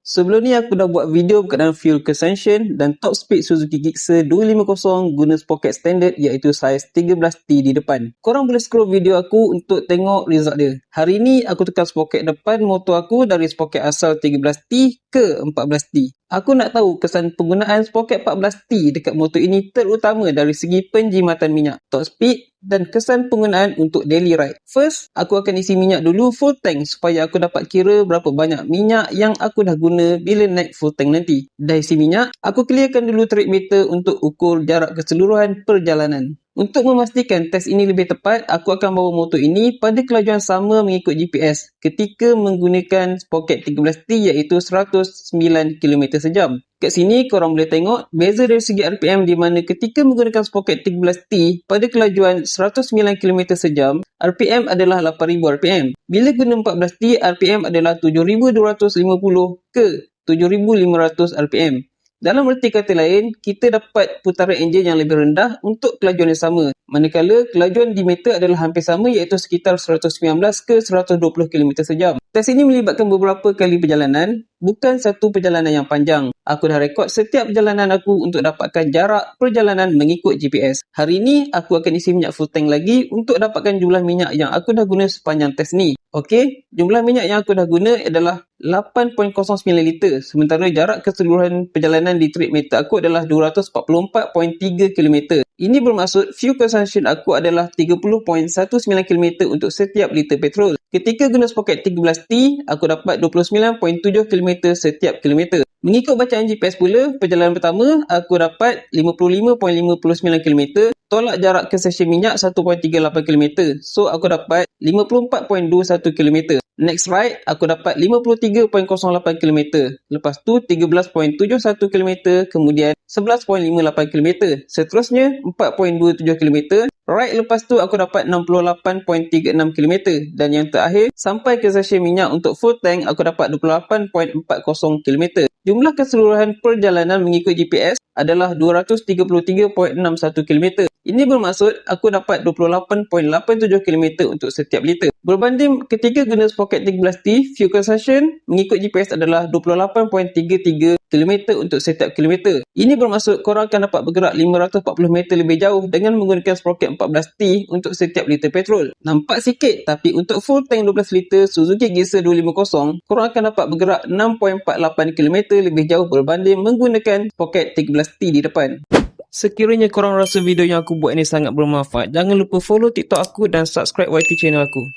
Sebelum ni aku dah buat video berkenaan fuel consumption dan top speed Suzuki Gixxer 250 guna sprocket standard iaitu saiz 13T di depan. Korang boleh scroll video aku untuk tengok result dia. Hari ni aku tukar sprocket depan motor aku dari sprocket asal 13T ke 14T. Aku nak tahu kesan penggunaan sprocket 14T dekat motor ini terutama dari segi penjimatan minyak, top speed dan kesan penggunaan untuk daily ride. First, aku akan isi minyak dulu full tank supaya aku dapat kira berapa banyak minyak yang aku dah guna bila naik full tank nanti. Dah isi minyak, aku clearkan dulu trip meter untuk ukur jarak keseluruhan perjalanan. Untuk memastikan test ini lebih tepat, aku akan bawa motor ini pada kelajuan sama mengikut GPS ketika menggunakan sprocket 13T iaitu 109 km sejam. Kat sini korang boleh tengok beza dari segi RPM di mana ketika menggunakan sprocket 13T pada kelajuan 109 km sejam, RPM adalah 8000 RPM. Bila guna 14T, RPM adalah 7250 ke 7500 RPM. Dalam erti kata lain, kita dapat putaran enjin yang lebih rendah untuk kelajuan yang sama. Manakala kelajuan di meter adalah hampir sama iaitu sekitar 119 ke 120 km sejam. Test ini melibatkan beberapa kali perjalanan, bukan satu perjalanan yang panjang. Aku dah rekod setiap perjalanan aku untuk dapatkan jarak perjalanan mengikut GPS. Hari ini, aku akan isi minyak full tank lagi untuk dapatkan jumlah minyak yang aku dah guna sepanjang test ni. Okey, jumlah minyak yang aku dah guna adalah 8.09 liter. Sementara jarak keseluruhan perjalanan di trip meter aku adalah 244.3 km. Ini bermaksud fuel consumption aku adalah 30.19 km untuk setiap liter petrol. Ketika guna sprocket 13T, aku dapat 29.7 km setiap kilometer. Mengikut bacaan GPS pula, perjalanan pertama aku dapat 55.59 km. Tolak jarak ke stesen minyak 1.38 km. So, aku dapat 54.21 km. Next ride, aku dapat 53.08 km. Lepas tu, 13.71 km. Kemudian, 11.58 km. Seterusnya, 4.27 km. Ride lepas tu, aku dapat 68.36 km. Dan yang terakhir, sampai ke stesen minyak untuk full tank, aku dapat 28.40 km. Jumlah keseluruhan perjalanan mengikut GPS adalah 233.61 km. Ini bermaksud aku dapat 28.87 km untuk setiap liter. Berbanding ketika guna sprocket 13T, fuel consumption mengikut GPS adalah 28.33 km untuk setiap kilometer. Ini bermaksud korang akan dapat bergerak 540 meter lebih jauh dengan menggunakan sprocket 14T untuk setiap liter petrol. Nampak sikit, tapi untuk full tank 12 liter Suzuki Gixxer 250, korang akan dapat bergerak 6.48 km lebih jauh berbanding menggunakan sprocket 13T di depan. Sekiranya korang rasa video yang aku buat ni sangat bermanfaat, jangan lupa follow TikTok aku dan subscribe YT channel aku.